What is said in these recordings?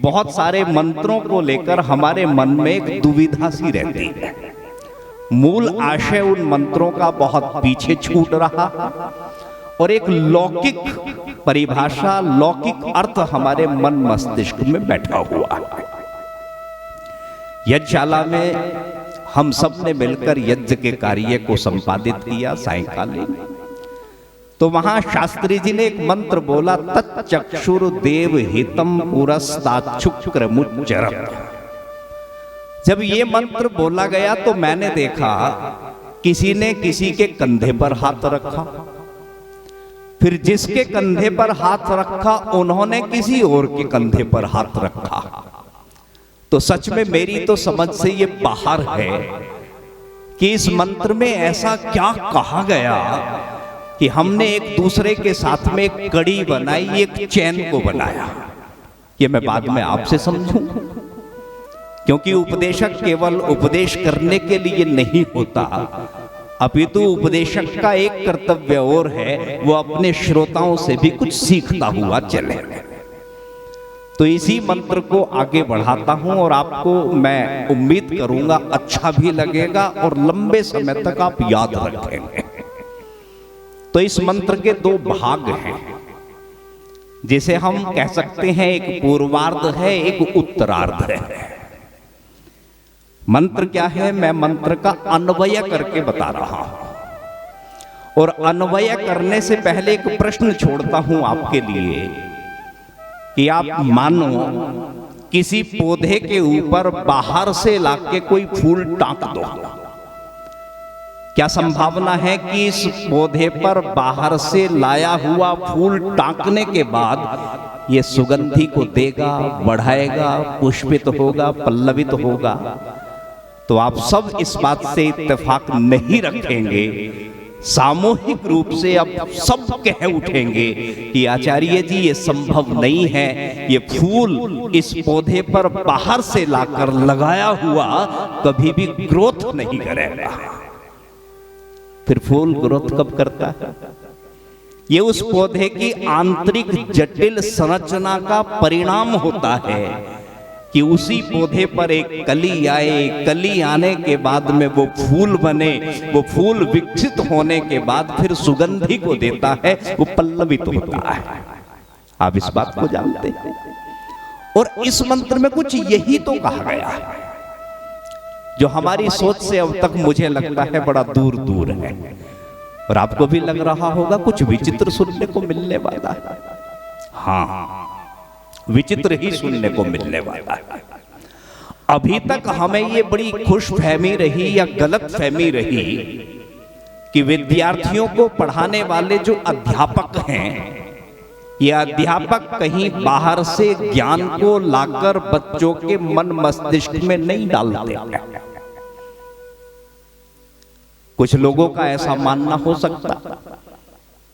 बहुत सारे मंत्रों को लेकर हमारे मन में एक दुविधा सी रहती है। मूल आशय उन मंत्रों का बहुत पीछे छूट रहा और एक लौकिक परिभाषा, लौकिक अर्थ हमारे मन मस्तिष्क में बैठा हुआ है। यज्ञशाला में हम सब ने मिलकर यज्ञ के कार्य को संपादित किया सायंकालीन। तो वहां शास्त्री जी ने एक मंत्र बोला, तच्चक्षुर देव हितम पुरस्ताच्छुक्रमुच्चरत्। जब ये मंत्र बोला गया तो मैंने देखा किसी ने किसी के कंधे पर हाथ रखा, फिर जिसके कंधे पर हाथ रखा उन्होंने किसी और के कंधे पर हाथ रखा। तो सच में मेरी तो समझ से ये बाहर है कि इस मंत्र में ऐसा क्या कहा गया कि हमने एक दूसरे के साथ में एक कड़ी बनाई, एक चैन को बनाया। ये मैं बाद में आपसे समझूं, क्योंकि उपदेशक केवल उपदेश करने के लिए नहीं होता, अपितु उपदेशक का एक कर्तव्य और है, वो अपने श्रोताओं से भी कुछ सीखता हुआ चले। तो इसी मंत्र को आगे बढ़ाता हूं और आपको मैं उम्मीद करूंगा अच्छा भी लगेगा और लंबे समय तक आप याद रखेंगे। तो इस मंत्र के दो भाग हैं, जिसे हम कह सकते हैं एक पूर्वार्ध है, एक उत्तरार्ध है। मंत्र क्या है, मैं मंत्र का अन्वय करके बता रहा हूं और अन्वय करने से पहले एक प्रश्न छोड़ता हूं आपके लिए कि आप मानो किसी पौधे के ऊपर बाहर से लाके कोई फूल टांक दो, क्या संभावना है कि इस पौधे पर बाहर से लाया हुआ फूल टांकने के बाद ये सुगंधि को देगा, बढ़ाएगा, पुष्पित होगा, पल्लवित होगा? तो आप सब इस बात से इत्तेफाक नहीं रखेंगे, सामूहिक रूप से अब सब कह उठेंगे कि आचार्य जी ये संभव नहीं है, ये फूल इस पौधे पर बाहर से लाकर लगाया हुआ कभी भी ग्रोथ नहीं करेगा। फिर फूल ग्रोथ कब करता है? ये उस पौधे की आंतरिक जटिल संरचना का परिणाम होता है कि उसी पौधे पर एक कली आए, कली आने के बाद में वो फूल बने, वो फूल विकसित होने के बाद फिर सुगंधि को देता है, वो पल्लवित होता है। आप इस बात को जानते हैं। और इस मंत्र में कुछ यही तो कहा गया है जो हमारी सोच से अब तक मुझे लगता है बड़ा दूर दूर है, और आपको भी लग रहा होगा कुछ विचित्र सुनने को मिलने वाला है। हाँ, विचित्र ही सुनने को मिलने वाला है। अभी तक हमें ये बड़ी खुशफहमी रही या गलत फहमी रही कि विद्यार्थियों को पढ़ाने वाले जो अध्यापक हैं, ये अध्यापक कहीं बाहर से ज्ञान को लाकर बच्चों के मन मस्तिष्क में नहीं डालते। कुछ लोगों का ऐसा मानना हो सकता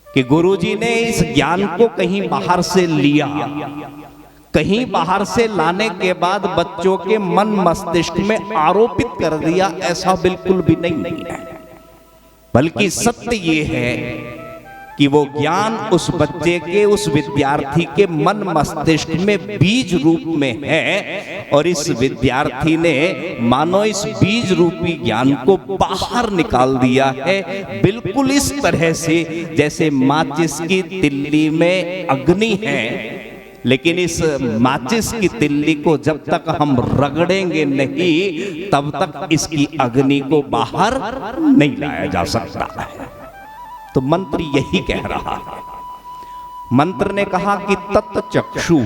कि गुरुजी ने इस ज्ञान को कहीं बाहर से लिया, कहीं बाहर से लाने के बाद बच्चों के मन मस्तिष्क में आरोपित कर दिया। ऐसा बिल्कुल भी नहीं है, बल्कि सत्य ये है कि वो ज्ञान उस बच्चे के, उस विद्यार्थी के मन मस्तिष्क में बीज रूप में है, और इस विद्यार्थी ने मानो इस बीज रूपी ज्ञान को बाहर निकाल दिया है, बिल्कुल इस तरह से जैसे माचिस की तिल्ली में अग्नि है, लेकिन इस माचिस की तिल्ली को जब तक हम रगड़ेंगे नहीं तब तक इसकी अग्नि को बाहर नहीं लाया जा सकता है। तो मंत्र यही कह रहा है। मंत्र ने कहा कि तत्चक्षु,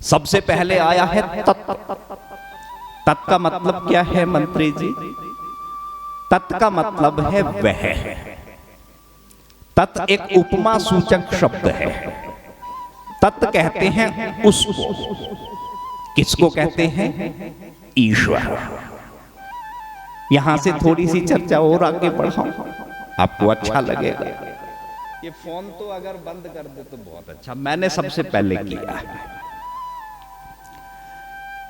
सबसे पहले आया है तत्। तत् का मतलब क्या है मंत्री जी? तत् का मतलब है वह। तत् एक उपमा सूचक शब्द है। तत् कहते हैं उसको। किसको कहते हैं? ईश्वर। यहां से थोड़ी सी चर्चा और आगे बढ़ाऊं, आपको अच्छा लगेगा। ये फोन तो अगर बंद कर दे तो बहुत अच्छा, मैंने सबसे पहले किया है।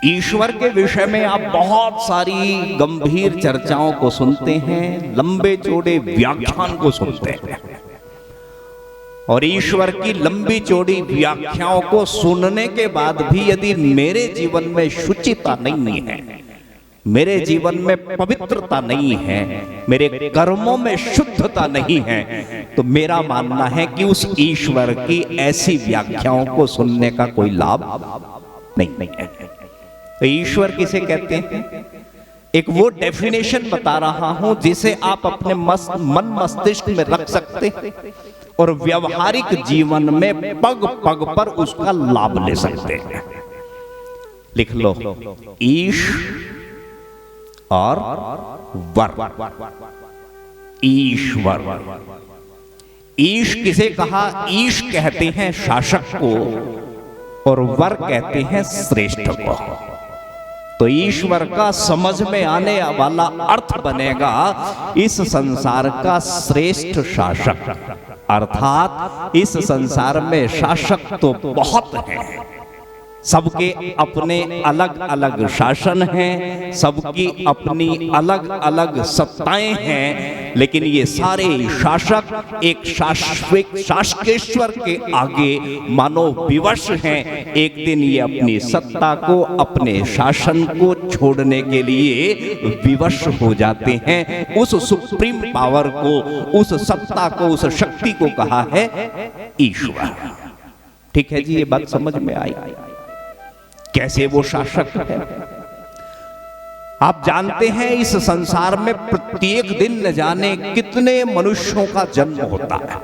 ईश्वर के विषय में आप बहुत सारी गंभीर चर्चाओं को सुनते हैं, लंबे चौड़े व्याख्यान को सुनते हैं, और ईश्वर की लंबी चौड़ी व्याख्याओं को सुनने के बाद भी यदि मेरे जीवन में शुचिता नहीं है, मेरे जीवन में पवित्रता नहीं है, मेरे कर्मों में शुद्धता नहीं है, तो मेरा मानना है कि उस ईश्वर की ऐसी व्याख्याओं को सुनने का कोई लाभ नहीं है। तो ईश्वर किसे कहते हैं? एक वो डेफिनेशन बता रहा हूं जिसे आप अपने मन मस्तिष्क में रख सकते हैं और व्यवहारिक जीवन में पग पग पर उसका लाभ ले सकते हैं। लिख लो, ईश और वर। ईश्वर। ईश किसे कहा? ईश कहते हैं शासक को और वर कहते हैं श्रेष्ठ को। तो ईश्वर का समझ में आने वाला अर्थ बनेगा इस संसार का श्रेष्ठ शासक, अर्थात इस संसार में शासक तो बहुत हैं, सबके अपने अलग अलग शासन हैं, सबकी अपनी अलग अलग सत्ताएं हैं, लेकिन ये सारे शासक एक शासकेश्वर के आगे मानो विवश हैं। एक दिन ये अपनी सत्ता को, अपने शासन को छोड़ने के लिए विवश हो जाते हैं। उस सुप्रीम पावर को, उस सत्ता को, उस शक्ति को कहा है ईश्वर। ठीक है जी, ये बात समझ में आई? कैसे वो शासक है? आप जानते हैं इस संसार में प्रत्येक दिन न जाने कितने मनुष्यों का जन्म होता है,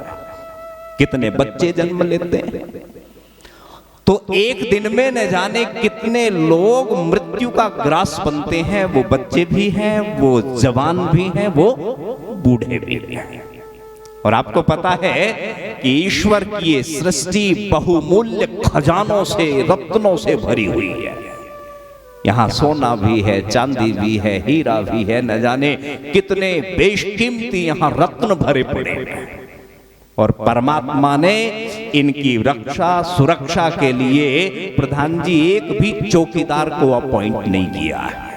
कितने बच्चे जन्म लेते हैं। तो एक दिन में न जाने कितने लोग मृत्यु का ग्रास बनते हैं। वो बच्चे भी हैं, वो जवान भी हैं, वो बूढ़े भी हैं। और आपको पता है कि ईश्वर की ये सृष्टि बहुमूल्य खजानों से, रत्नों से भरी हुई है। यहाँ सोना भी है, चांदी भी है, हीरा भी है, न जाने कितने बेशकीमती यहाँ रत्न भरे पड़े हैं। और परमात्मा ने इनकी रक्षा सुरक्षा के लिए प्रधान जी एक भी चौकीदार को अपॉइंट नहीं किया है।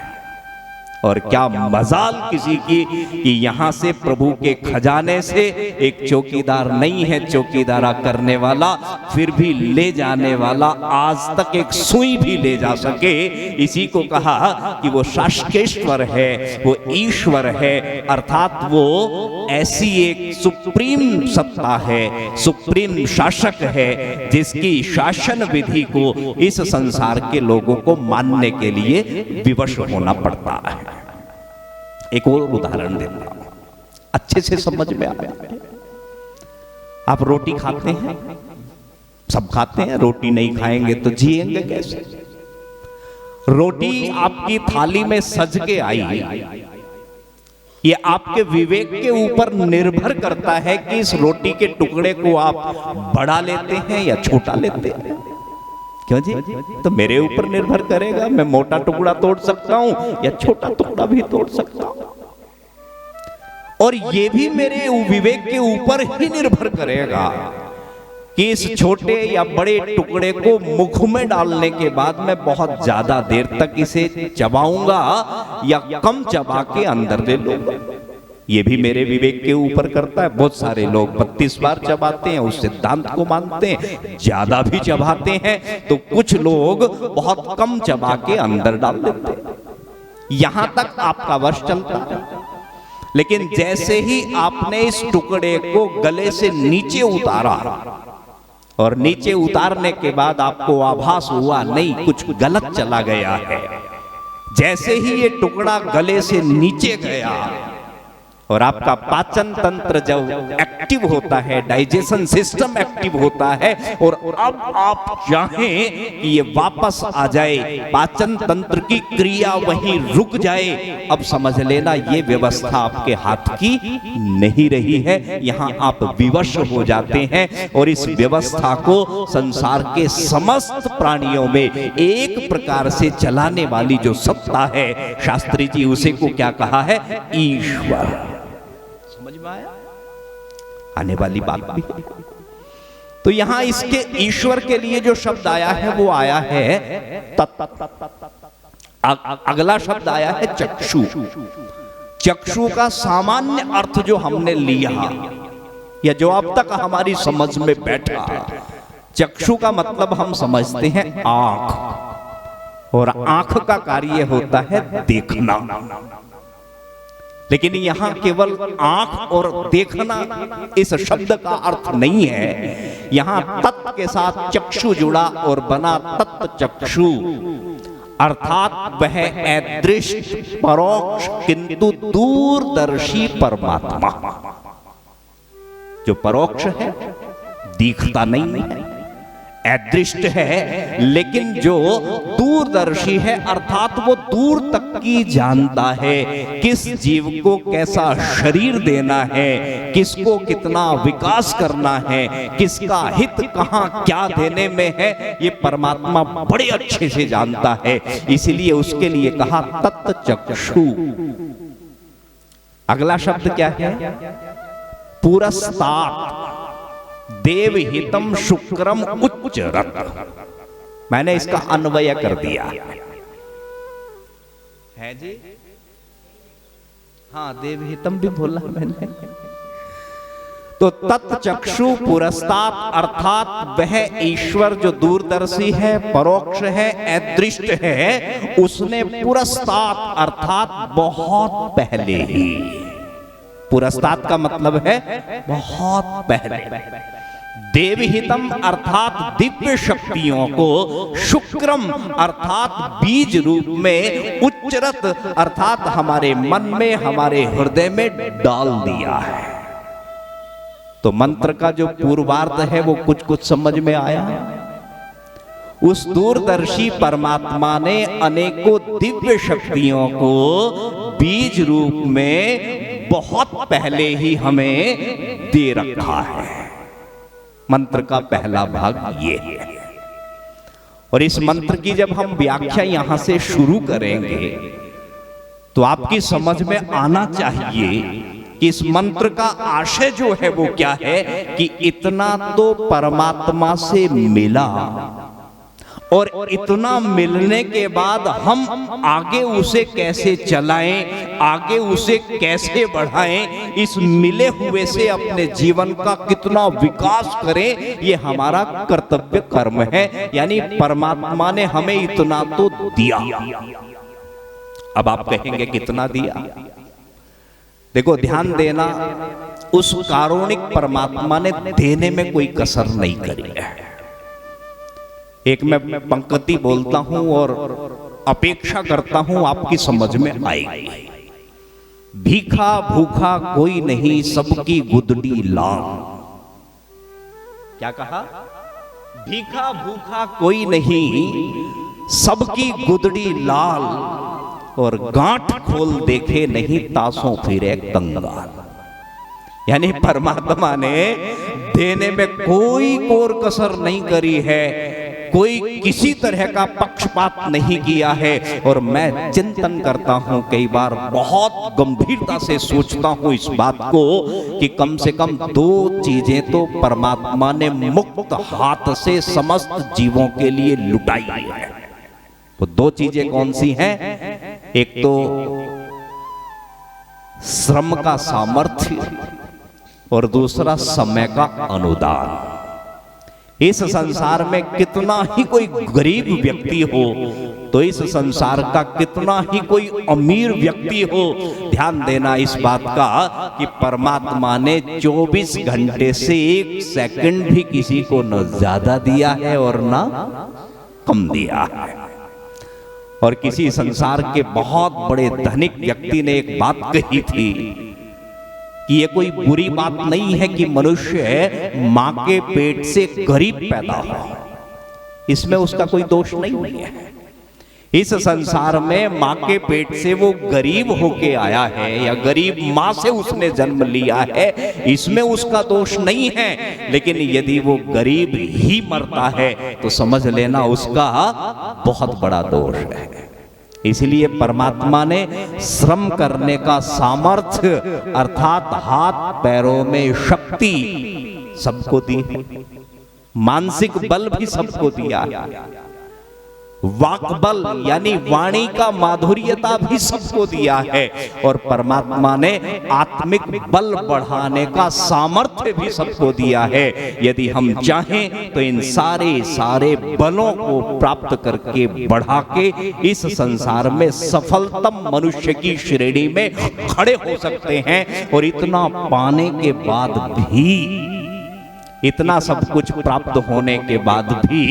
और क्या मजाल किसी की कि यहां से प्रभु के खजाने से एक चौकीदार नहीं है चौकीदारा करने वाला, फिर भी ले जाने वाला आज तक एक सुई भी ले जा सके। इसी को कहा कि वो शासकेश्वर है, वो ईश्वर है, अर्थात वो ऐसी एक सुप्रीम सत्ता है, सुप्रीम शासक है, जिसकी शासन विधि को इस संसार के लोगों को मानने के लिए विवश होना पड़ता है। एक और उदाहरण देता हूं, अच्छे से समझ में आया। आप रोटी खाते हैं, सब खाते हैं, रोटी नहीं खाएंगे तो जिएंगे कैसे? रोटी आपकी थाली में सज के आई, ये आपके विवेक के ऊपर निर्भर करता है कि इस रोटी के टुकड़े को आप बड़ा लेते हैं या छोटा लेते हैं। क्यों जी? तो मेरे ऊपर निर्भर करेगा, मैं मोटा टुकड़ा तोड़ सकता हूं या छोटा टुकड़ा भी तोड़ सकता हूं। और ये भी मेरे विवेक के ऊपर ही निर्भर करेगा कि इस छोटे या बड़े टुकड़े को मुख में डालने के बाद मैं बहुत ज्यादा देर तक इसे चबाऊंगा या कम चबा के अंदर ले लूंगा। ये भी मेरे विवेक के ऊपर करता है। बहुत सारे लोग 32 बार चबाते हैं, उस सिद्धांत को मानते हैं, ज्यादा भी चबाते हैं, तो कुछ लोग बहुत कम चबा के अंदर डाल देते हैं। यहां तक आपका वश चलता है। लेकिन जैसे ही आपने इस टुकड़े को गले से नीचे उतारा और नीचे उतारने के बाद आपको आभास हुआ नहीं कुछ गलत चला गया है, जैसे ही ये टुकड़ा गले से नीचे गया और आपका पाचन तंत्र जब एक्टिव होता है, डाइजेशन सिस्टम एक्टिव होता है, और अब आप चाहें कि ये वापस आ जाए, पाचन तंत्र की क्रिया वहीं रुक जाए, अब समझ लेना ये व्यवस्था आपके हाथ की नहीं रही है। यहां आप विवश हो जाते हैं और इस व्यवस्था को संसार के समस्त प्राणियों में एक प्रकार से चलाने वाली जो सत्ता है, शास्त्री जी उसे को क्या कहा है? ईश्वर। समझ में आया? आने वाली बात भी। तो यहां इसके ईश्वर के लिए जो शब्द आया है वो आया है अगला शब्द आया है चक्षु। चक्षु का सामान्य अर्थ जो हमने लिया, या जो अब तक हमारी समझ में बैठा। चक्षु का मतलब हम समझते हैं आंख, और आंख का कार्य होता है देखना। लेकिन यहां केवल आंख और देखना इस शब्द का अर्थ नहीं है। यहां तत्व के साथ चक्षु जुड़ा और बना तत्व चक्षु, अर्थात वह अदृश्य परोक्ष किंतु दूरदर्शी परमात्मा, जो परोक्ष है, दिखता नहीं है, अदृश्य है, लेकिन जो दूरदर्शी है, अर्थात वो दूर तक की जानता है। किस जीव को कैसा शरीर देना है, किसको कितना विकास करना है, किसका हित कहां क्या देने में है, ये परमात्मा बड़े अच्छे से जानता है। इसलिए उसके लिए कहा तत्चक्षु। अगला शब्द क्या है? पुरस्तात् देवहितम शुक्रम उच्चरत। मैंने इसका अन्वय कर दिया है जी। हाँ, देवहितम भी बोला मैंने। तो तत्चक्षु पुरस्तात् अर्थात वह ईश्वर जो दूरदर्शी है, परोक्ष है, अदृश्य है, उसने पुरस्तात् अर्थात बहुत पहले ही, पुरस्तात् का मतलब है बहुत पहले, देवहितम अर्थात दिव्य शक्तियों को, शुक्रम अर्थात बीज रूप में, उच्चरत अर्थात हमारे मन में, हमारे हृदय में डाल दिया है। तो मंत्र का जो पूर्वार्ध है वो कुछ कुछ समझ में आया। उस दूरदर्शी परमात्मा ने अनेकों दिव्य शक्तियों को बीज रूप में बहुत पहले ही हमें दे रखा है। मंत्र का पहला भाग ये है। और इस मंत्र की जब हम व्याख्या यहां से शुरू करेंगे तो आपकी समझ में आना चाहिए कि इस मंत्र का आशय जो है वो क्या है, कि इतना तो परमात्मा से मिला, और इतना मिलने के बाद हम आगे उसे कैसे चलाएं, आगे उसे कैसे बढ़ाएं, इस मिले हुए से अपने जीवन का कितना विकास करें, ये हमारा कर्तव्य कर्म है। यानी परमात्मा ने हमें इतना तो दिया। अब आप कहेंगे कितना दिया? देखो, ध्यान देना, उस कारुणिक परमात्मा ने देने में कोई कसर नहीं करी है। एक मैं पंक्ति बोलता हूं और अपेक्षा करता हूं आपकी समझ में आएगी। भीखा भूखा कोई नहीं, सबकी गुदड़ी लाल। क्या कहा? भीखा भूखा कोई नहीं, सबकी गुदड़ी लाल, और गांठ खोल देखे नहीं, तासों फिरे कंगाल। यानी परमात्मा ने देने में कोई कोर कसर नहीं करी है, कोई किसी तरह का पक्षपात नहीं किया है। और मैं चिंतन करता हूं, कई बार बहुत गंभीरता से सोचता हूं इस बात को, कि कम से कम दो चीजें तो परमात्मा ने मुक्त हाथ से समस्त जीवों के लिए लुटाई है। वो दो चीजें कौन सी हैं? एक तो श्रम का सामर्थ्य, और दूसरा समय का अनुदान। इस संसार में कितना ही कोई गरीब व्यक्ति हो, तो इस संसार का कितना ही कोई अमीर व्यक्ति हो, ध्यान देना इस बात का कि परमात्मा ने 24 घंटे से 1 सेकंड भी किसी को न ज्यादा दिया है और न कम दिया है। और किसी संसार के बहुत बड़े धनिक व्यक्ति ने एक बात कही थी कि ये कोई बुरी बात नहीं है कि मनुष्य मां के पेट से गरीब पैदा हो, इसमें उसका कोई दोष नहीं है। इस संसार में मां के पेट से वो गरीब होके आया है, या गरीब मां से उसने जन्म लिया है, इसमें उसका दोष नहीं है। लेकिन यदि वो गरीब ही मरता है तो समझ लेना उसका बहुत बड़ा दोष है। इसलिए परमात्मा ने श्रम करने का सामर्थ्य, अर्थात हाथ पैरों में शक्ति सबको दी, मानसिक बल भी सबको दिया। वाक्बल यानी वाणी का माधुर्यता भी सबको दिया है, और परमात्मा ने आत्मिक बल बढ़ाने का सामर्थ्य भी सबको दिया है। यदि हम चाहें तो इन सारे बलों को प्राप्त करके बढ़ा के इस संसार में सफलतम मनुष्य की श्रेणी में खड़े हो सकते हैं। और इतना पाने के बाद भी, इतना सब कुछ प्राप्त होने के बाद भी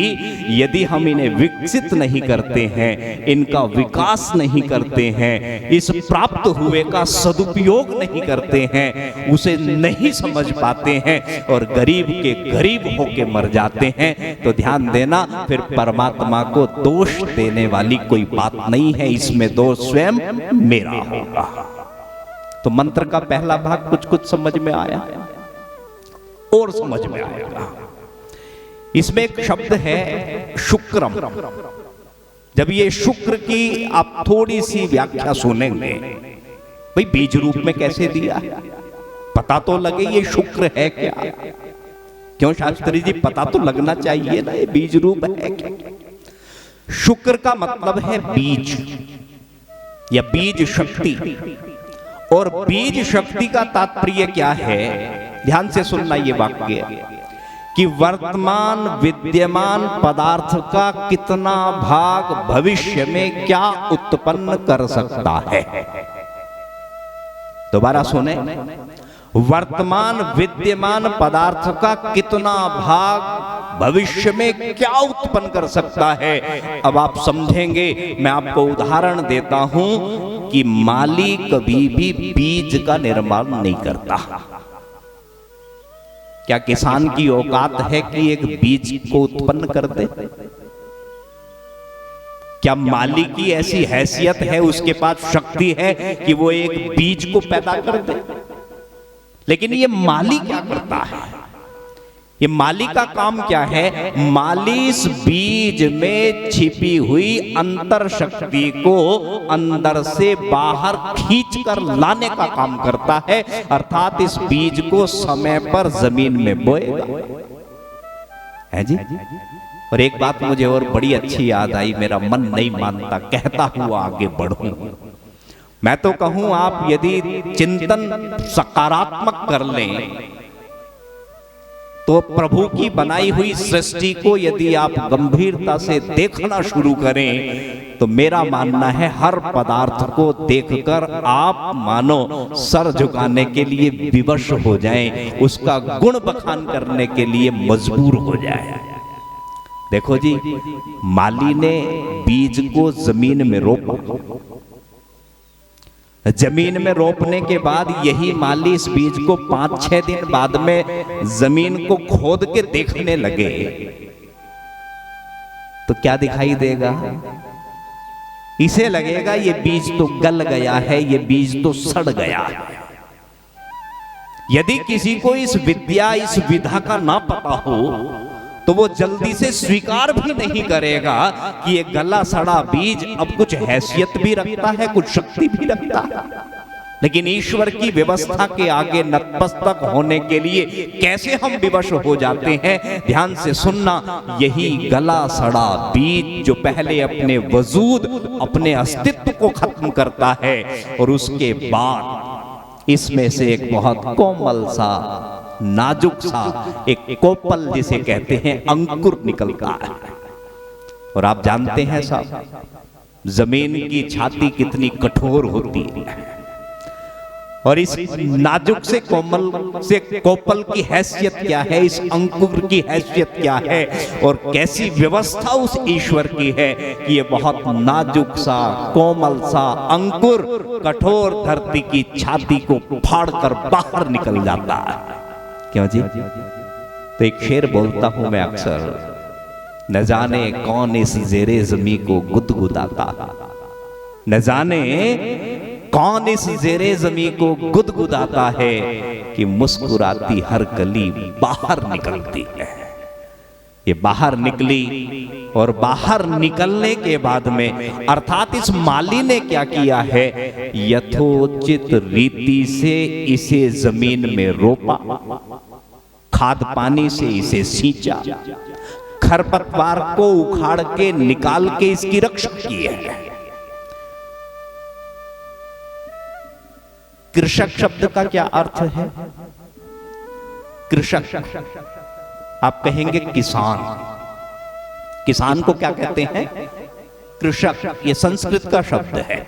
यदि हम इन्हें विकसित नहीं करते हैं, इनका विकास नहीं करते हैं, इस प्राप्त हुए का सदुपयोग नहीं करते हैं, उसे नहीं समझ पाते हैं और गरीब के गरीब होके मर जाते हैं, तो ध्यान देना फिर परमात्मा को दोष देने वाली कोई बात नहीं है, इसमें दोष स्वयं मेरा होगा। तो मंत्र का पहला भाग कुछ कुछ समझ में आया और समझ में आएगा। इसमें एक शब्द है शुक्रम। जब ये शुक्र की आप थोड़ी सी व्याख्या सुनेंगे, भाई बीज रूप में कैसे दिया, पता तो लगे ये शुक्र है क्या। क्यों शास्त्री जी, पता तो लगना चाहिए ना ये बीज रूप है क्या। शुक्र का मतलब है बीज या बीज शक्ति, और बीज शक्ति का तात्पर्य क्या है, ध्यान से सुनना ये वाक्य, कि वर्तमान विद्यमान पदार्थ का कितना भाग भविष्य में क्या उत्पन्न कर सकता है। दोबारा सुने, वर्तमान विद्यमान पदार्थ का कितना भाग भविष्य में क्या उत्पन्न कर सकता है। अब आप समझेंगे, मैं आपको उदाहरण देता हूं कि माली कभी भी बीज का निर्माण नहीं करता। क्या किसान की औकात है कि एक बीज को उत्पन्न कर दे? क्या माली की ऐसी हैसियत है, उसके पास शक्ति है कि वो एक बीज को पैदा कर दे? लेकिन ये माली क्या करता है, ये माली का काम क्या है, माली इस बीज में छिपी हुई अंतर शक्ति को अंदर से बाहर खींचकर लाने का काम करता है, अर्थात इस बीज को समय पर जमीन में बोएगा, है जी। और एक बात मुझे और बड़ी अच्छी याद आई, मेरा मन नहीं मानता, कहता हुआ आगे बढ़ूं। मैं तो कहूं, आप यदि चिंतन सकारात्मक कर लें तो प्रभु की बनाई हुई सृष्टि को यदि आप गंभीरता से देखना शुरू करें, तो मेरा मानना है हर पदार्थ को देखकर आप मानो सर झुकाने के लिए विवश हो जाएं, उसका गुण बखान करने के लिए मजबूर हो जाएं। देखो जी, माली ने बीज को जमीन में रोपा, जमीन में रोपने के बाद यही माली इस बीज को 5-6 दिन बाद में जमीन को खोद के देखने लगे, तो क्या दिखाई देगा? इसे लगेगा ये बीज तो गल गया है, ये बीज तो सड़ गया है। यदि किसी को इस विद्या, इस विधा का ना पता हो तो वो जल्दी से स्वीकार भी नहीं करेगा कि ये गला सड़ा बीज अब कुछ हैसियत भी रखता है, कुछ शक्ति भी रखता है। लेकिन ईश्वर की व्यवस्था के आगे नतमस्तक होने के लिए कैसे हम विवश हो जाते हैं, ध्यान से सुनना। यही गला सड़ा बीज जो पहले अपने वजूद, अपने अस्तित्व को खत्म करता है, और उसके बाद इसमें से एक बहुत कोमल सा, नाजुक सा, एक कोपल जिसे कहते हैं, अंकुर निकलता है। और आप जानते हैं साहब, जमीन की छाती कितनी कठोर होती है, और इस नाजुक से कोमल से कोपल की हैसियत क्या है, इस अंकुर की हैसियत क्या है, और कैसी व्यवस्था उस ईश्वर की है कि ये बहुत नाजुक सा, कोमल सा अंकुर कठोर धरती की छाती को फाड़कर बाहर निकल जाता है। क्यों जी? तो एक शेर बोलता हूं मैं अक्सर, न जाने कौन इस जेरे जमी को गुदगुदाता, न जाने कौन इस जेरे जमी को गुदगुदाता है कि मुस्कुराती हर कली बाहर निकलती है। ये बाहर निकली, और बाहर निकलने के बाद में अर्थात इस माली ने क्या किया है, यथोचित रीति से इसे जमीन में रोपा, खाद पानी से इसे सींचा, खरपतवार को उखाड़ के निकाल के इसकी रक्षा की है। कृषक शब्द का क्या अर्थ है? कृषक, आप कहेंगे किसान। किसान को क्या कहते हैं? कृषक। ये संस्कृत का शब्द है।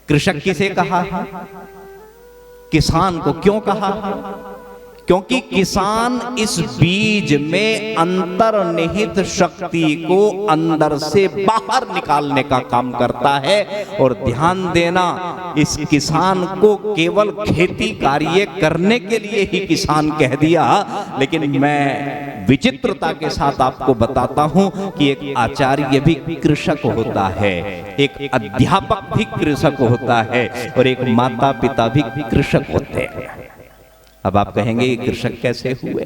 कृषक किसे कहा है? किसान को। क्यों कहा है? क्योंकि किसान इस बीज में अंतर्निहित शक्ति को अंदर से बाहर निकालने का काम करता है। और ध्यान देना, इस किसान को केवल खेती कार्य करने के लिए ही किसान कह दिया, लेकिन मैं विचित्रता के साथ आपको बताता हूं कि एक आचार्य भी कृषक होता है, एक अध्यापक भी कृषक होता है, और एक माता पिता भी कृषक होते हैं। अब आप कहेंगे ये कृषक कैसे हुए?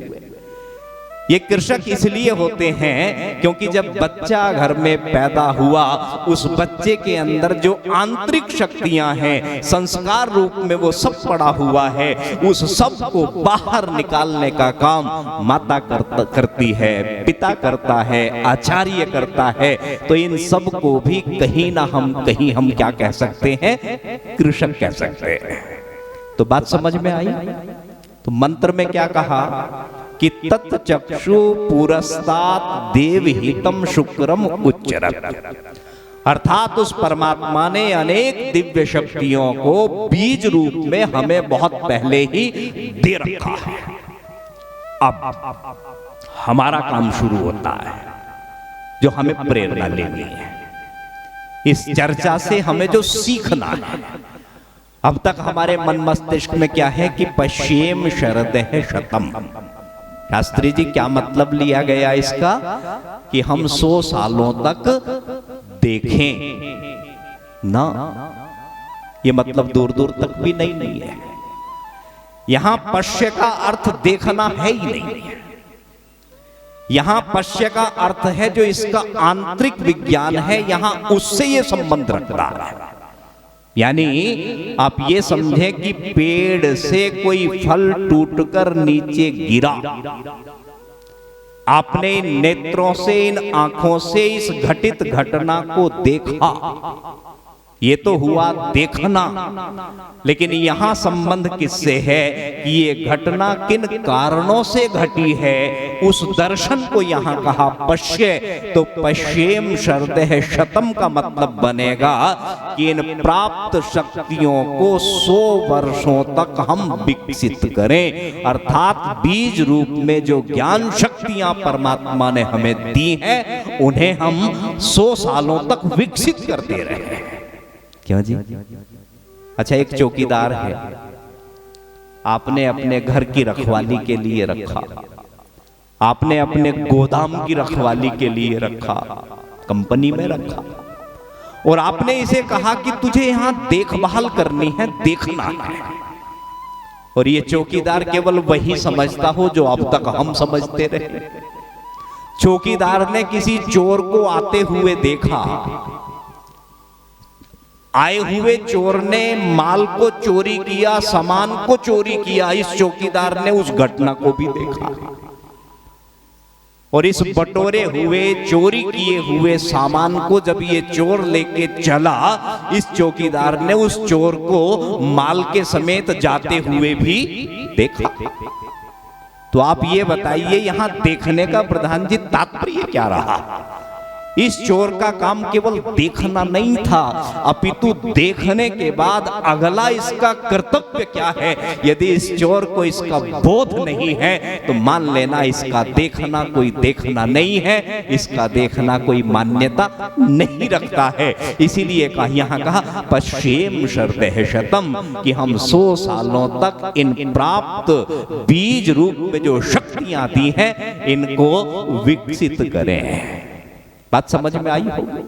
ये कृषक इसलिए होते हैं क्योंकि जब बच्चा घर में पैदा हुआ, उस बच्चे के अंदर जो आंतरिक शक्तियां हैं, संस्कार रूप में वो सब पड़ा हुआ है, उस सब को बाहर निकालने का काम माता करती है, पिता करता है, आचार्य करता है। तो इन सब को भी कहीं ना कहीं हम क्या कह सकते हैं? कृषक कह सकते हैं। तो बात समझ में आई? तो मंत्र में क्या कहा कि तत्चक्षु पुरस्तात् देवहितम शुक्रम उच्चरत्, अर्थात उस परमात्मा ने अनेक दिव्य शक्तियों को बीज रूप में हमें बहुत पहले ही दे रखा है। अब हमारा काम शुरू होता है, जो हमें प्रेरणा लेनी है। इस चर्चा से हमें जो सीखना है, अब तक हमारे मन मस्तिष्क में क्या है कि पश्येम शरदः शतम। शास्त्री जी, क्या मतलब लिया गया इसका? कि हम 100 सालों तक देखें ना। ये मतलब दूर दूर तक भी नहीं है। यहां पश्य का अर्थ देखना है ही नहीं है। यहां पश्य का अर्थ है जो इसका आंतरिक विज्ञान है, यहां उससे ये संबंध रखता है। यानी आप ये समझें कि पेड़ से कोई फल टूटकर नीचे गिरा, आपने इन नेत्रों से, इन आंखों से इस घटित घटना को देखा, ये तो हुआ देखना। लेकिन यहां संबंध किससे है कि ये घटना किन कारणों से घटी है, उस दर्शन को यहां कहा पश्य। तो पश्येम शरदः शतम का मतलब बनेगा कि इन प्राप्त शक्तियों को 100 वर्षों तक हम विकसित करें। अर्थात बीज रूप में जो ज्ञान शक्तियां परमात्मा ने हमें दी हैं, उन्हें हम 100 सालों तक विकसित करते रहे। क्यों जी? अच्छा, एक चौकीदार है, आपने अपने घर की रखवाली के लिए रखा, आपने अपने गोदाम की रखवाली के लिए रखा, कंपनी में रखा, और आपने इसे कहा कि तुझे यहां देखभाल करनी है, देखना है। और ये चौकीदार केवल वही समझता हो जो अब तक हम समझते रहे। चौकीदार ने किसी चोर को आते हुए देखा, आए हुए चोर ने माल को चोरी किया, सामान को चोरी किया। इस चौकीदार ने उस घटना को भी देखा, और इस बटोरे हुए, चोरी किए हुए सामान को जब ये चोर लेके चला, इस चौकीदार ने उस चोर को माल के समेत जाते हुए भी देखा। तो आप ये बताइए, यहां देखने का प्रधान जी तात्पर्य क्या रहा? इस चोर का काम केवल देखना नहीं था, अपितु देखने के बाद अगला इसका कर्तव्य क्या है। यदि इस चोर को इसका बोध नहीं है, तो मान लेना इसका देखना कोई देखना नहीं है, इसका देखना कोई मान्यता नहीं रखता है। इसीलिए यहाँ कहा पश्येम शरदः शतम, कि हम 100 सालों तक इन प्राप्त बीज रूप में जो शक्तियां दी हैं, इनको विकसित करें। बात समझ में आई होगी?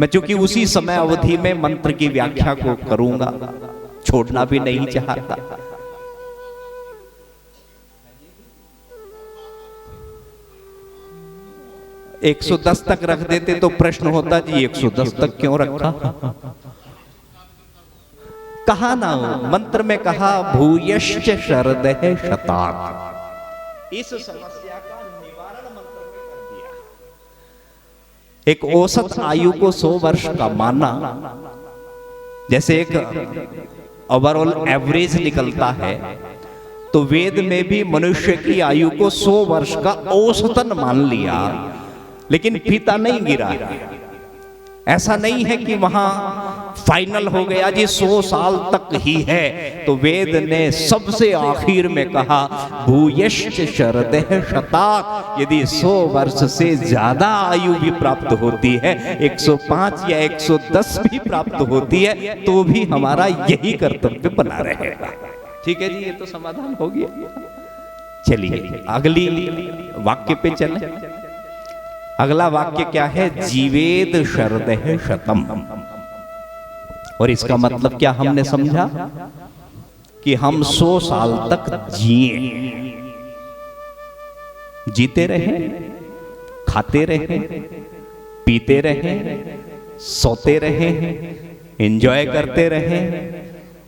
मैं चूंकि उसी समय अवधि में मंत्र की व्याख्या को करूंगा, छोड़ना भी नहीं चाहता। — 110 तक रख देते तो प्रश्न होता जी 110 तक क्यों रखा? कहा ना, मंत्र में कहा भूयश्च शरदः शतात्। इस समस्या का एक औसत आयु को 100 वर्ष का मानना, जैसे एक ओवरऑल एवरेज निकलता है, तो वेद में भी मनुष्य की आयु को 100 वर्ष का औसतन मान लिया, लेकिन फीता नहीं गिरा। ऐसा नहीं है कि वहां फाइनल हो गया जी 100 साल तक ही है। तो वेद ने सबसे आखिर में कहा भूयश्च शरदः शतात्, यदि 100 वर्ष से ज्यादा आयु भी प्राप्त होती है, 105 या 110 भी प्राप्त होती है, तो भी हमारा यही कर्तव्य बना रहेगा। ठीक है जी, ये तो समाधान हो गया। चलिए अगली वाक्य पे चलें। अगला वाक्य क्या है? जीवेद शरदः शतम्। और इसका मतलब क्या हमने समझा? कि हम 100 साल तक जिए, जीते रहे, खाते रहे, पीते रहे, सोते रहे, एंजॉय करते रहे,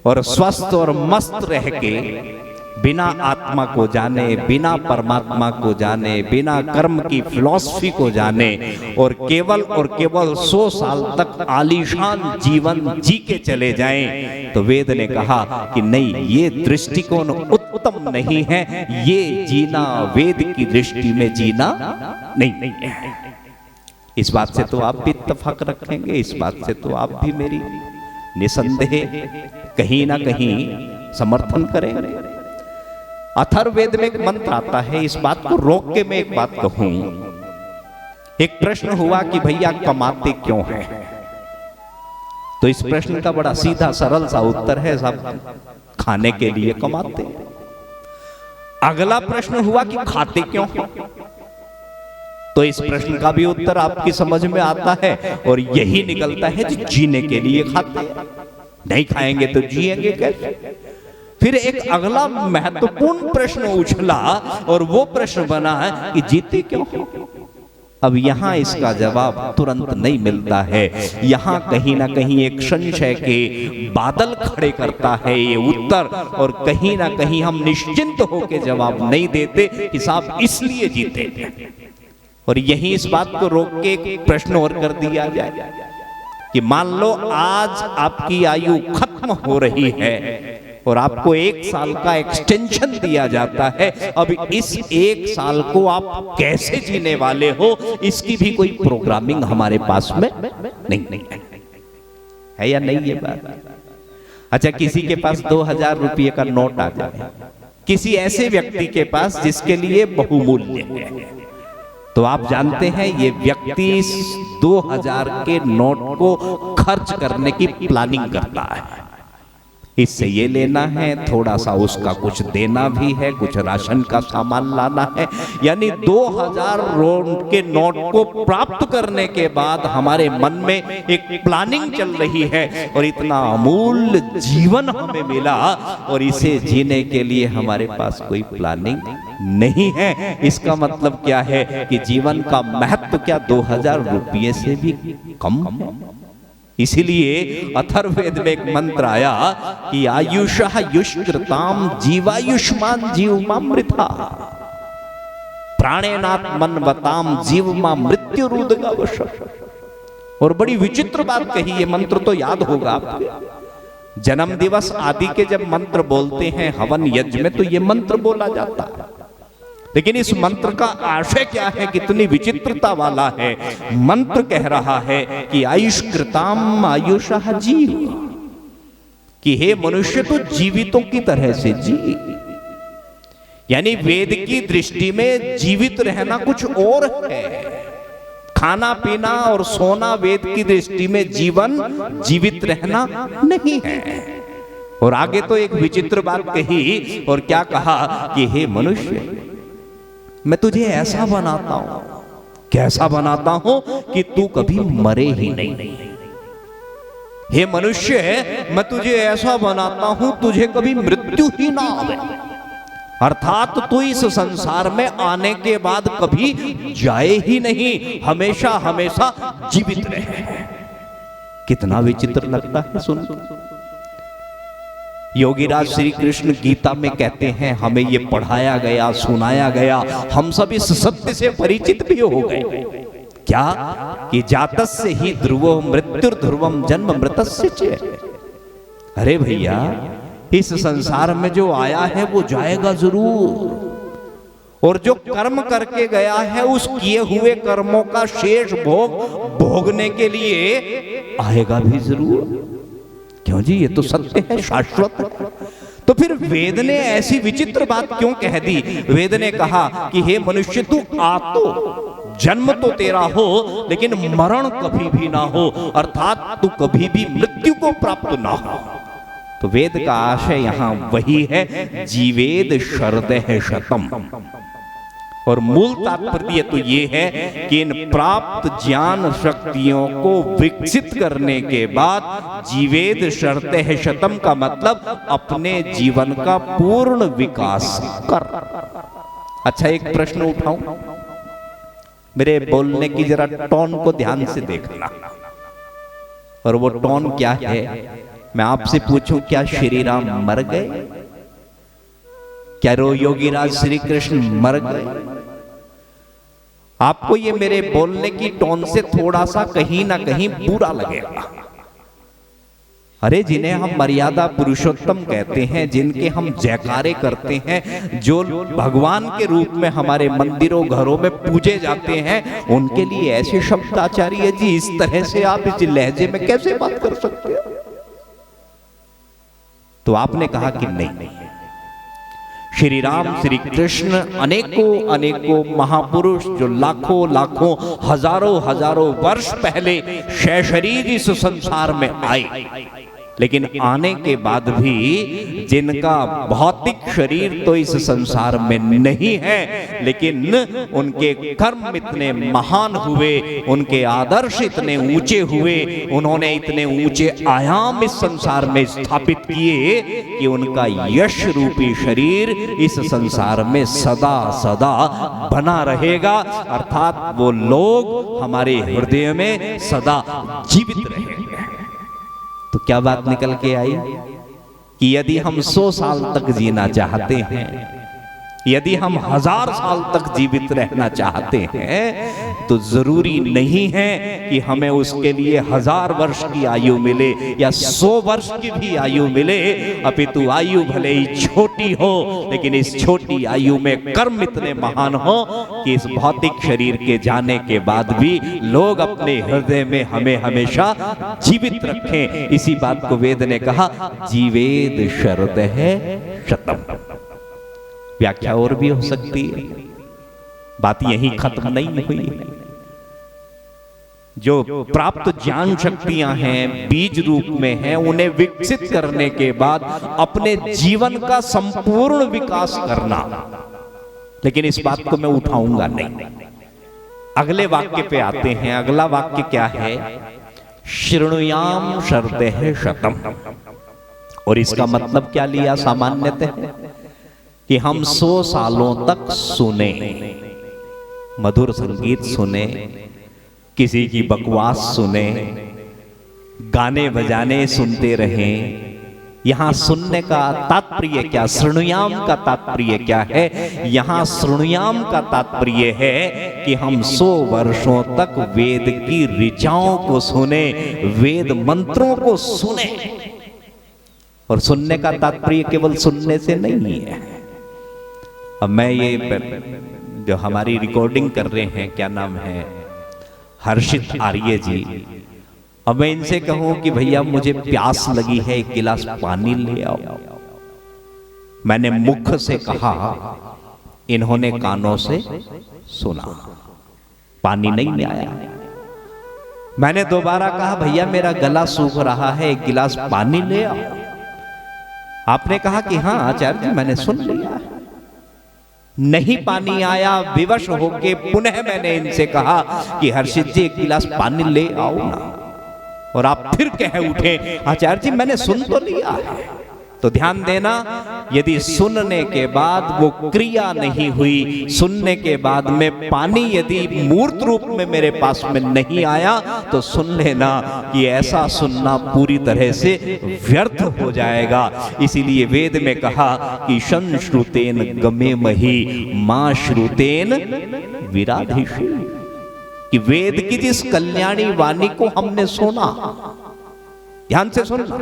और स्वस्थ और मस्त रह के बिना आत्मा को जाने, बिना परमात्मा को जाने, बिना कर्म की फिलॉसफी को जाने, और केवल 100 साल तक आलीशान जीवन जी के चले जाएं, तो वेद ने कहा कि नहीं, ये दृष्टिकोण उत्तम नहीं है। ये जीना वेद की दृष्टि में जीना नहीं है। इस बात से तो आप भी इत्तेफाक रखेंगे, इस बात से तो आप भी मेरी निसंदेह कहीं ना कहीं समर्थन करेंगे। अथर्ववेद में एक मंत्र आता है, इस बात को रोक के मैं एक बात कहूं। एक प्रश्न हुआ कि भैया कमाते क्यों हैं? तो इस प्रश्न का बड़ा सीधा सरल सा उत्तर है, सब खाने के लिए कमाते हैं। अगला प्रश्न हुआ कि खाते क्यों हैं? तो इस प्रश्न का भी उत्तर आपकी समझ में आता है, और यही निकलता है कि जीने के लिए खाते हैं, नहीं खाएंगे तो जिएंगे कैसे? फिर एक अगला महत्वपूर्ण प्रश्न उछला, और वो प्रश्न बना है कि जीते क्यों? अब यहां इसका जवाब तुरंत नहीं मिलता है। यहां कहीं ना कहीं एक संशय के बादल खड़े करता है ये उत्तर, और कहीं ना कहीं हम निश्चिंत होकर जवाब नहीं देते कि साहब इसलिए जीते। और यही इस बात को रोक के एक प्रश्न और कर दिया जाए कि मान लो आज आपकी आयु खत्म हो रही है और आपको 1 साल का एक्सटेंशन दिया जाता है। अब इस 1 साल को आप कैसे जीने वाले हो, इसकी भी कोई प्रोग्रामिंग हमारे पास में नहीं है या नहीं ये बात? अच्छा, किसी के पास 2000 रुपये का नोट आ जाए, किसी ऐसे व्यक्ति के पास जिसके लिए बहुमूल्य है, तो आप जानते हैं ये व्यक्ति 2000 के नोट को खर्च करने की प्लानिंग करता है। इससे ये लेना है, थोड़ा सा उसका कुछ देना भी है, कुछ राशन का सामान लाना है। यानी 2000 के नोट को प्राप्त करने के बाद हमारे मन में एक प्लानिंग चल रही है, और इतना अमूल्य जीवन हमें मिला, और इसे जीने के लिए हमारे पास कोई प्लानिंग नहीं है। इसका मतलब क्या है कि जीवन का महत्व क्या 2000 रुपये से भी कम है? इसीलिए अथर्ववेद में एक मंत्र आया कि आयुषः युष्कृताम जीवायुष्मान जीवमामृता प्राणेनात्मन्वताम जीवमा मृत्युरुदगावश। और बड़ी विचित्र बात कही, ये मंत्र तो याद होगा आपको। जन्म दिवस आदि के जब मंत्र बोलते हैं हवन यज्ञ में, तो ये मंत्र बोला जाता है, लेकिन इस मंत्र का आशय क्या है? कितनी विचित्रता वाला है। मंत्र कह रहा है कि आयुष्कृताम आयुषः जीव, कि हे मनुष्य तो जीवितों की तरह से जी। यानी वेद की दृष्टि में जीवित रहना कुछ और है, खाना पीना और सोना वेद की दृष्टि में जीवन जीवित रहना नहीं है। और आगे तो एक विचित्र बात कही, और क्या कहा कि हे मनुष्य, मैं तुझे ऐसा बनाता हूं, कैसा बनाता हूं कि तू कभी मरे ही नहीं। हे मनुष्य, मैं तुझे ऐसा बनाता हूं तुझे कभी मृत्यु ही ना आवे, अर्थात तू इस संसार में आने के बाद कभी जाए ही नहीं, हमेशा हमेशा जीवित रहे। कितना विचित्र लगता है सुन। योगीराज श्री कृष्ण गीता में कहते हैं, हमें ये पढ़ाया गया, सुनाया गया, हम सब इस सत्य से परिचित भी हो गए क्या कि जातस्य ही ध्रुवो मृत्युर्ध्रुवम जन्म मृतस्य च। अरे भैया, इस संसार में जो आया है वो जाएगा जरूर, और जो कर्म करके गया है उस किए हुए कर्मों का शेष भोग भोगने के लिए आएगा भी जरूर। क्यों जी, ये तो सत्य है, शाश्वत है। तो फिर वेद ने ऐसी विचित्र बात क्यों कह दी? वेद ने कहा कि हे मनुष्य, तू आ तो जन्म तो तेरा हो लेकिन मरण कभी भी ना हो, अर्थात तू कभी भी मृत्यु को प्राप्त ना हो। तो वेद का आशय यहां वही है, जीवेद शरदह शतम। और मूल तात्पर्य तो ये है कि इन प्राप्त ज्ञान शक्तियों को विकसित करने के बाद जीवेद शरदह शतम का मतलब अपने जीवन का पूर्ण विकास कर। अच्छा, एक प्रश्न उठाऊं, मेरे बोलने की जरा टोन को ध्यान से देखना। और वो टोन क्या है? मैं आपसे पूछूं, क्या श्री राम मर गए? क्या योगीराज श्री कृष्ण मर गए? आपको ये मेरे बोलने की टोन से थोड़ा सा कहीं ना कहीं बुरा लगेगा। अरे, जिन्हें हम मर्यादा पुरुषोत्तम कहते हैं, जिनके हम जयकारे करते हैं, जो भगवान के रूप में हमारे मंदिरों घरों में पूजे जाते हैं, उनके लिए ऐसे शब्द आचार्य जी इस तरह से आप इस लहजे में कैसे बात कर सकते हैं? तो आपने कहा कि नहीं, श्री राम श्री कृष्ण अनेकों अनेकों महापुरुष जो लाखों लाखों हजारों हजारों वर्ष पहले शरीर इस संसार में आए, लेकिन आने के बाद भी जिनका भौतिक शरीर तो इस संसार में नहीं है, लेकिन उनके कर्म इतने महान हुए, उनके आदर्श इतने ऊंचे हुए, उन्होंने इतने ऊंचे आयाम इस संसार में स्थापित किए कि उनका यश रूपी शरीर इस संसार में सदा सदा बना रहेगा, अर्थात वो लोग हमारे हृदय में सदा जीवित रहेंगे। तो क्या बात निकल के आई कि यदि हम 100 साल तक जीना चाहते हैं, यदि हम 1000 साल तक जीवित रहना चाहते हैं, तो जरूरी नहीं है कि हमें उसके लिए 1000 वर्ष की आयु मिले या 100 वर्ष की भी आयु मिले, अपितु आयु भले ही छोटी हो, लेकिन इस छोटी आयु में कर्म इतने महान हो कि इस भौतिक शरीर के जाने के बाद भी लोग अपने हृदय में हमें हमेशा जीवित रखें। इसी बात को वेद ने कहा, जीवेद शरदह शतम। व्याख्या और भी हो सकती है, बात यही खत्म नहीं हुई। जो प्राप्त ज्ञान शक्तियां हैं, बीज रूप में हैं, उन्हें विकसित करने के बाद अपने जीवन का संपूर्ण विकास करना। लेकिन इस बात को मैं उठाऊंगा नहीं। अगले वाक्य पे आते हैं। अगला वाक्य क्या है? शृणुयाम शरदह शतम। और इसका मतलब क्या लिया सामान्यतः? कि हम 100 सालों तक सुने, मधुर संगीत सुने, किसी की बकवास सुने, गाने बजाने सुनते रहें। यहां सुनने का तात्पर्य क्या? शृणुयाम का तात्पर्य क्या है? यहां शृणुयाम का तात्पर्य है कि हम 100 वर्षों तक वेद की ऋचाओं को सुने, वेद मंत्रों को सुने। और सुनने का तात्पर्य केवल सुनने से नहीं है। अब मैं ये जो हमारी रिकॉर्डिंग कर रहे हैं, क्या नाम है, हर्षित आर्य जी, अब मैं इनसे कहूं कि भैया मुझे प्यास लगी है, एक गिलास पानी ले आओ। मैंने मुख से कहा, इन्होंने कानों से सुना, पानी नहीं आया। मैंने दोबारा कहा, भैया मेरा गला सूख रहा है, एक गिलास पानी ले आओ। आपने कहा कि हाँ आचार्य जी मैंने सुन लिया। नहीं पानी आया। विवश होके पुनः मैंने इनसे कहा कि हर्षित जी एक गिलास पानी ले आओ ना, और आप फिर कह उठे आचार्य जी मैंने सुन तो लिया है। तो ध्यान देना, यदि सुनने के बाद वो क्रिया नहीं हुई, सुनने के बाद में पानी यदि मूर्त रूप में मेरे पास में नहीं आया, तो सुन लेना कि ऐसा सुनना पूरी तरह से व्यर्थ हो जाएगा। इसीलिए वेद में कहा कि संश्रुतेन गमे मही मां श्रुतेन विराधिषि, कि वेद की जिस कल्याणी वाणी को हमने सुना, ध्यान से सुनना,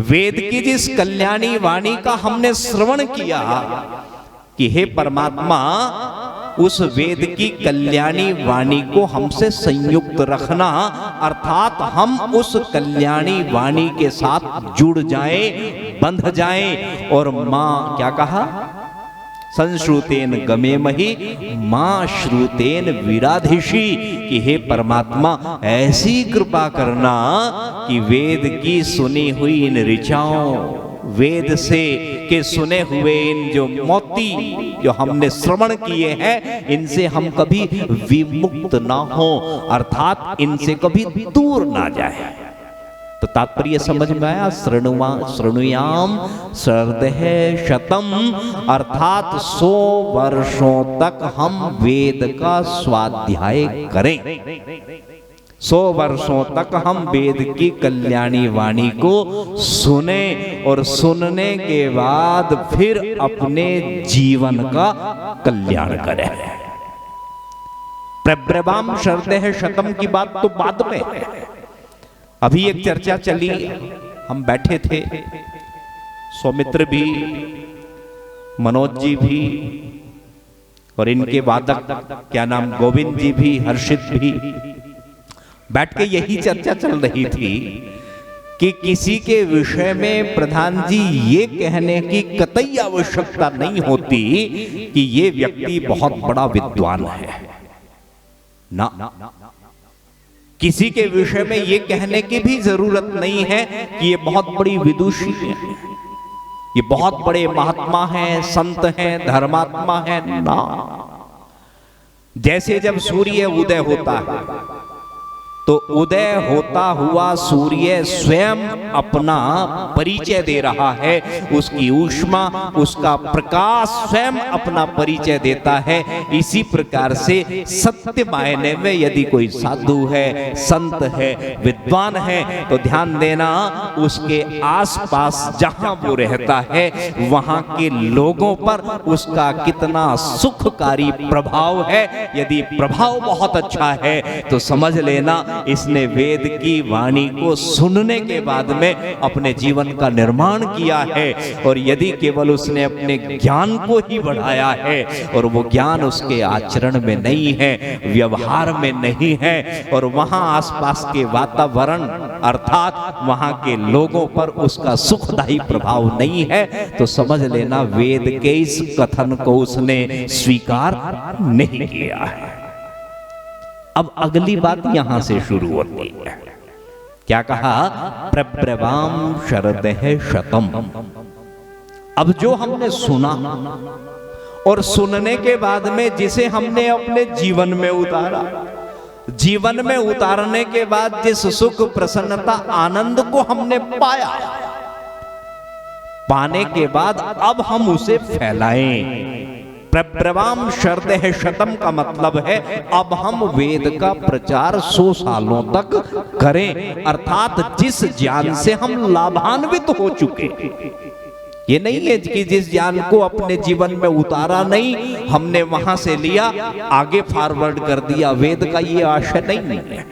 वेद की जिस कल्याणी वाणी का हमने श्रवण किया कि हे परमात्मा उस वेद की कल्याणी वाणी को हमसे संयुक्त रखना, अर्थात हम उस कल्याणी वाणी के साथ जुड़ जाएं, बंध जाएं। और मां क्या कहा, संश्रुतेन गमे मही मां श्रुतेन विराधिषी, कि हे परमात्मा ऐसी कृपा करना कि वेद की सुनी हुई इन ऋचाओं, वेद से के सुने हुए इन जो मोती जो हमने श्रवण किए हैं, इनसे हम कभी विमुक्त ना हो, अर्थात इनसे कभी दूर ना जाए। तो तात्पर्य समझ में आया, श्रृणुयाम श्रद्धः शतम, अर्थात 100 वर्षों तक हम वेद का स्वाध्याय करें, 100 वर्षों तक हम वेद की कल्याणी वाणी को सुने और सुनने के बाद फिर अपने जीवन का कल्याण करें। प्रब्रवाम श्रद्धः शतम की बात तो बाद में है। अभी एक चर्चा चली, हम बैठे थे, सौमित्र भी, मनोज जी भी और इनके वादक क्या नाम गोविंद जी भी, हर्षित भी, बैठ के यही चर्चा चल रही थी कि किसी के विषय में प्रधान जी ये कहने की कतई आवश्यकता नहीं होती कि ये व्यक्ति बहुत बड़ा विद्वान है ना, किसी के विषय में ये कहने की भी जरूरत नहीं है कि ये बहुत बड़ी विदुषी है, ये बहुत बड़े महात्मा हैं, संत हैं, धर्मात्मा हैं ना। जैसे जब सूर्य उदय होता है तो उदय होता हुआ सूर्य स्वयं अपना परिचय दे रहा है, उसकी ऊष्मा, उसका प्रकाश स्वयं अपना परिचय देता है। इसी प्रकार से सत्य मायने में यदि कोई साधु है, संत है, विद्वान है, तो ध्यान देना उसके आसपास जहां वो रहता है वहां के लोगों पर उसका कितना सुखकारी प्रभाव है। यदि प्रभाव बहुत अच्छा है तो समझ लेना इसने वेद की वाणी को सुनने के बाद में अपने जीवन का निर्माण किया है। और यदि केवल उसने अपने ज्ञान को ही बढ़ाया है और वो ज्ञान उसके आचरण में नहीं है, व्यवहार में नहीं है, और वहां आसपास के वातावरण अर्थात वहां के लोगों पर उसका सुखदायी प्रभाव नहीं है, तो समझ लेना वेद के इस कथन को उसने स्वीकार नहीं किया है। अब अगली बात यहां से शुरू होती है, क्या कहा, प्रब्रवाम शरदः शतम। अब जो हमने सुना और सुनने के बाद में जिसे हमने अपने जीवन में उतारा, जीवन में उतारने के बाद जिस सुख, प्रसन्नता, आनंद को हमने पाया, पाने के बाद अब हम उसे फैलाएं। प्रब्रवाम शरदः शतम का मतलब है अब हम वेद का प्रचार 100 सालों तक करें, अर्थात जिस ज्ञान से हम लाभान्वित हो चुके। ये नहीं है कि जिस ज्ञान को अपने जीवन में उतारा नहीं, हमने वहां से लिया आगे फॉरवर्ड कर दिया, वेद का ये आशय नहीं है।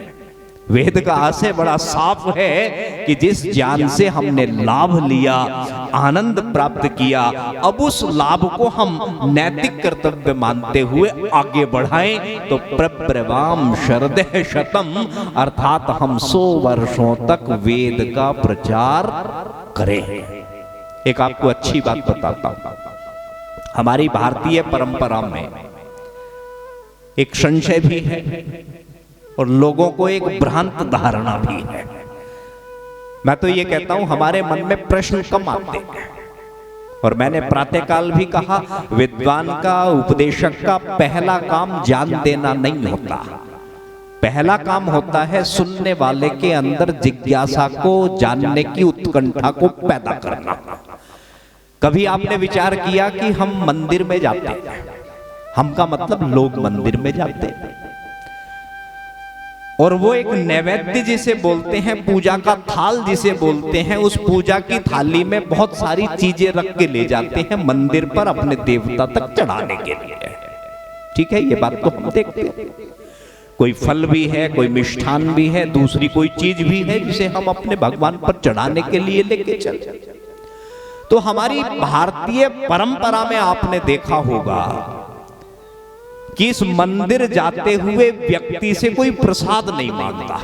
वेद का आशय बड़ा साफ है कि जिस ज्ञान से हमने लाभ लिया, आनंद प्राप्त किया, अब उस लाभ को हम नैतिक कर्तव्य मानते हुए आगे बढ़ाएं। तो प्रब्रवाम शरदः शतम, अर्थात हम 100 वर्षों तक वेद का प्रचार करें। एक आपको अच्छी बात बताता हूं, हमारी भारतीय परंपरा में एक संशय भी है और लोगों को एक भ्रांत धारणा भी है। मैं तो ये कहता हूं हमारे मन में प्रश्न कम आते हैं, और मैंने प्रातःकाल भी कहा विद्वान का, उपदेशक का पहला काम ज्ञान देना नहीं होता, पहला काम होता है सुनने वाले के अंदर जिज्ञासा को, जानने की उत्कंठा को पैदा करना। कभी आपने विचार किया कि हम मंदिर में जाते हैं, हम का मतलब लोग मंदिर में जाते हैं, और वो एक नैवेद्य जिसे बोलते हैं, पूजा का थाल जिसे बोलते हैं, उस पूजा की थाली में बहुत सारी चीजें रख के ले जाते हैं मंदिर पर अपने देवता तक चढ़ाने के लिए। ठीक है, ये बात तो हम देखते हैं। कोई फल भी है, कोई मिष्ठान भी है, दूसरी कोई चीज भी है जिसे हम अपने भगवान पर चढ़ाने के लिए लेके चलते। तो हमारी भारतीय परंपरा में आपने देखा होगा कि इस मंदिर जाते हुए व्यक्ति से कोई प्रसाद नहीं मांगता।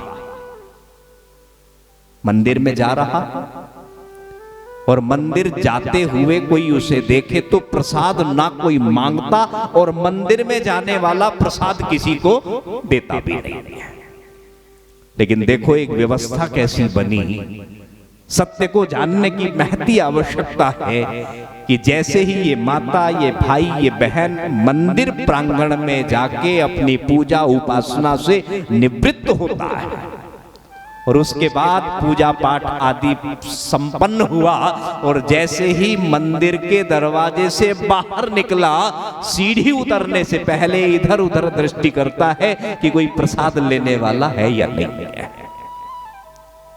मंदिर में जा रहा और मंदिर जाते हुए कोई उसे देखे तो प्रसाद ना कोई मांगता, और मंदिर में जाने वाला प्रसाद किसी को देता भी नहीं है। लेकिन देखो एक व्यवस्था कैसी बनी। सत्य को जानने की महती आवश्यकता है कि जैसे ही ये माता, ये भाई, ये बहन मंदिर प्रांगण में जाके अपनी पूजा उपासना से निवृत्त होता है और उसके बाद पूजा पाठ आदि संपन्न हुआ, और जैसे ही मंदिर के दरवाजे से बाहर निकला, सीढ़ी उतरने से पहले इधर उधर दृष्टि करता है कि कोई प्रसाद लेने वाला है या नहीं है,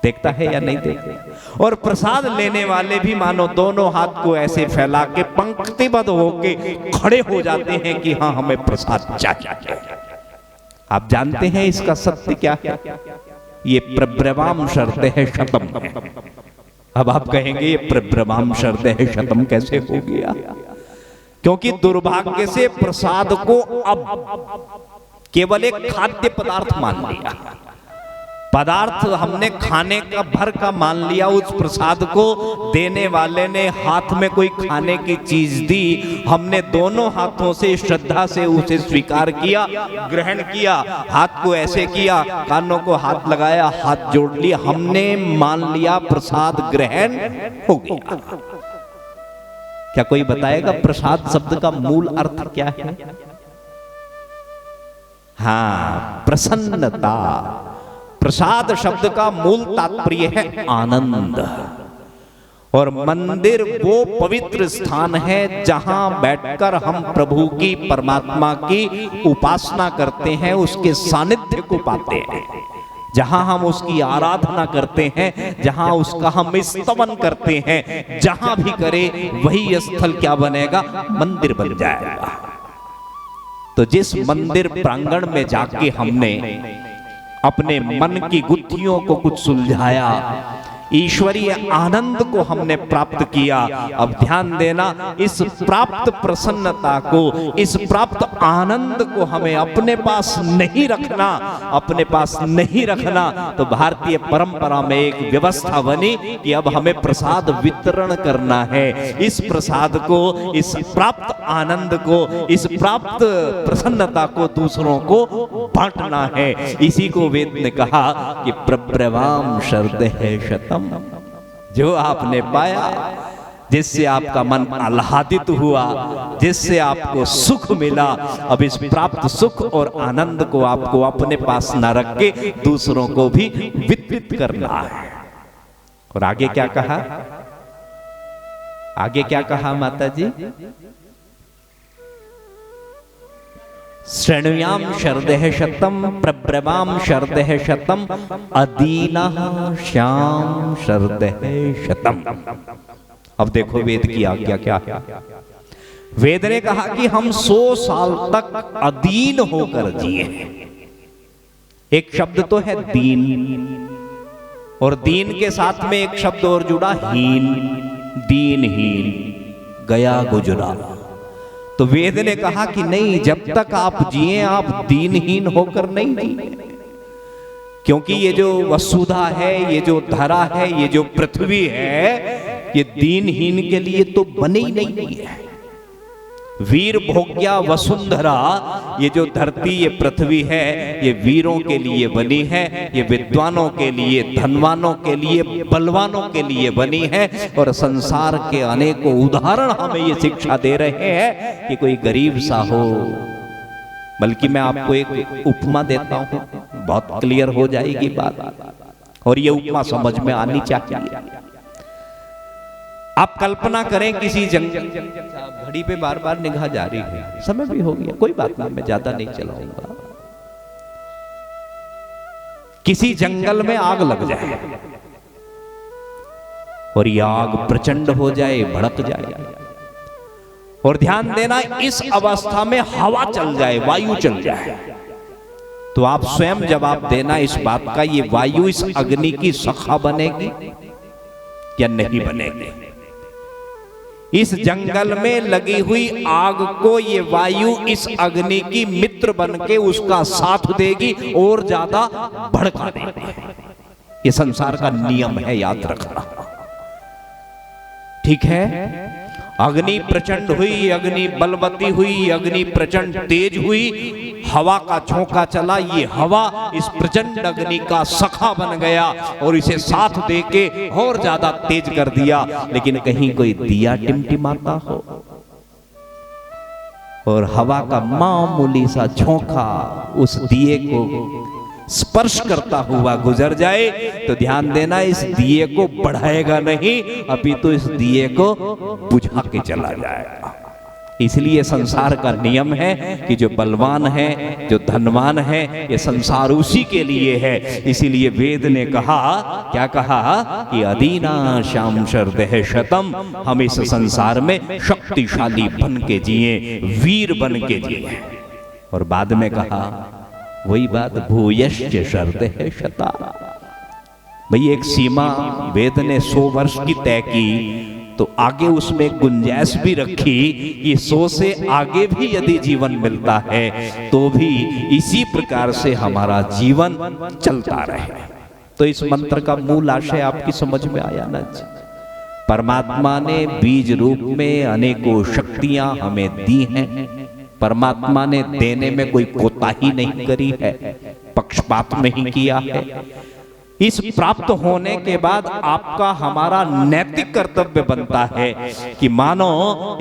देखता है या नहीं देखता। और प्रसाद लेने वाले भी मानो दोनों हाथ को ऐसे फैला के पंक्तिबद्ध होके खड़े हो जाते हैं कि हाँ हमें प्रसाद चाहिए। आप जानते हैं इसका सत्य क्या है? ये प्रब्रवाम शर्त है शतम। अब आप कहेंगे ये प्रब्रवाम शर्त है शतम कैसे हो गया? क्योंकि दुर्भाग्य से प्रसाद को अब केवल एक खाद्य पदार्थ मान लिया। पदार्थ हमने खाने का भर का मान लिया। उस प्रसाद को देने वाले ने हाथ में कोई खाने की चीज दी, हमने दोनों हाथों से श्रद्धा से उसे स्वीकार किया, ग्रहण किया, हाथ को ऐसे किया, कानों को हाथ लगाया, हाथ जोड़ लिया, हमने मान लिया प्रसाद ग्रहण हो गया। क्या कोई बताएगा प्रसाद शब्द का मूल अर्थ क्या है? हाँ, प्रसन्नता। प्रसाद शब्द का मूल तात्पर्य है आनंद। और मंदिर वो पवित्र स्थान है जहां बैठकर हम प्रभु की, परमात्मा की उपासना करते हैं, उसके सानिध्य को पाते हैं, जहां हम उसकी आराधना करते हैं, जहां उसका हम स्तवन करते हैं। जहां भी करे वही स्थल क्या बनेगा? मंदिर बन जाएगा। तो जिस मंदिर प्रांगण में जाके हमने अपने मन की गुत्थियों को कुछ सुलझाया, ईश्वरीय आनंद को हमने प्राप्त किया, अब ध्यान देना, इस प्राप्त प्रसन्नता को, इस प्राप्त आनंद को हमें अपने पास नहीं रखना। अपने पास नहीं रखना तो भारतीय परंपरा में एक व्यवस्था बनी कि अब हमें प्रसाद वितरण करना है। इस प्रसाद को, इस प्राप्त आनंद को, इस प्राप्त प्रसन्नता को दूसरों को बांटना है। इसी को वेद ने कहा कि प्रब्रवाम शर्त है शतम। जो आपने पाया, जिससे आपका मन आह्लादित हुआ, जिससे आपको सुख मिला, अब इस प्राप्त सुख और आनंद को आपको अपने पास न रख के दूसरों को भी वितरित करना है। और आगे क्या कहा? आगे क्या कहा माता जी? श्रेणुयाम शर्दह शतम प्रब्रवाम शर्दह शतम अदीनः श्याम शर्दह शतम। अब देखो वेद की आज्ञा क्या है। वेद ने कहा कि हम 100 साल तक अदीन होकर जिए। एक शब्द तो है दीन, और दीन के साथ में एक शब्द और जुड़ा हीन, दीनहीन, गया गुजरा। तो वेद ने कहा कि नहीं, जब तक आप जिए आप दीनहीन होकर नहीं जिए, क्योंकि ये जो वसुधा है, ये जो धरा है, ये जो पृथ्वी है, ये दीनहीन के लिए तो बनी ही नहीं है। वीर भोग्या वसुंधरा, ये जो धरती, ये पृथ्वी है, ये वीरों के लिए बनी है, ये विद्वानों के लिए, धनवानों के लिए, बलवानों के लिए बनी है। और संसार के अनेकों उदाहरण हमें ये शिक्षा दे रहे हैं कि कोई गरीब सा हो। बल्कि मैं आपको एक उपमा देता हूं, बहुत क्लियर हो जाएगी बात, और ये उपमा समझ में आनी चाहिए। आप कल्पना करें किसी जंगल, घड़ी पे बार बार निगाह जारी है, समय भी हो गया, कोई बात नहीं, मैं ज्यादा नहीं चलाऊंगा। किसी जंगल में आग लग जाए और यह आग प्रचंड हो जाए, भड़क जाए, और ध्यान देना इस अवस्था में हवा चल जाए, वायु चल जाए, तो आप स्वयं जवाब देना इस बात का, ये वायु इस अग्नि की सखा बनेगी या नहीं बनेगी? इस जंगल में लगी हुई आग को ये वायु इस अग्नि की मित्र बनके उसका साथ देगी और ज्यादा भड़का देगी। ये संसार का नियम है, याद रखना। ठीक है, अग्नि प्रचंड हुई, अग्नि बलवती हुई, अग्नि प्रचंड तेज हुई, हवा का झोंका चला, ये हवा इस प्रचंड अग्नि का सखा बन गया और इसे साथ देके और ज्यादा तेज कर दिया। लेकिन कहीं कोई दिया टिमटिमाता हो और हवा का मामूली सा झोंका उस दिए को स्पर्श करता हुआ गुजर जाए तो ध्यान देना, इस दिए को बढ़ाएगा नहीं, अभी तो इस दिए को बुझा के चला जाएगा। इसलिए संसार का नियम है कि जो बलवान है, जो धनवान है, ये संसार उसी के लिए है। इसीलिए वेद ने कहा, क्या कहा कि अदीना श्याम शरदेह शतम, हम इस संसार में शक्तिशाली बन के जिए, वीर बन के जिए। और बाद में कहा वही बात, भूयश्च शरदेह शता। भाई एक सीमा वेद ने 100 वर्ष की तय की, तो आगे उसमें गुंजाइश भी रखी कि 100 से आगे भी यदि जीवन मिलता है तो भी इसी प्रकार से हमारा जीवन चलता रहे। तो इस मंत्र का मूल आशय आपकी समझ में आया ना जी? परमात्मा ने बीज रूप में अनेकों शक्तियां हमें दी हैं। परमात्मा ने देने में कोई कोताही नहीं करी है, पक्षपात नहीं किया है। इस प्राप्त होने के बाद आपका हमारा नैतिक कर्तव्य बनता है कि मानो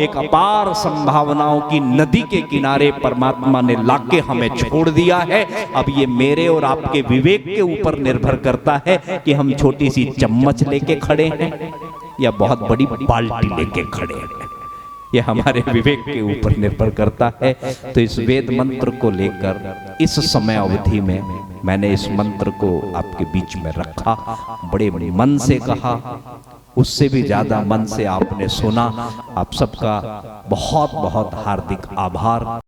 एक अपार संभावनाओं की नदी के किनारे परमात्मा ने लाके हमें छोड़ दिया है। अब ये मेरे और आपके विवेक के ऊपर निर्भर करता है कि हम छोटी सी चम्मच लेके खड़े हैं या बहुत बड़ी बाल्टी लेके खड़े हैं। ये हमारे विवेक के ऊपर निर्भर करता है। तो इस वेद मंत्र को लेकर इस समय अवधि में मैंने इस मंत्र को आपके बीच में रखा, बड़े मन से कहा, उससे भी ज्यादा मन से आपने सुना। आप सबका बहुत बहुत हार्दिक आभार।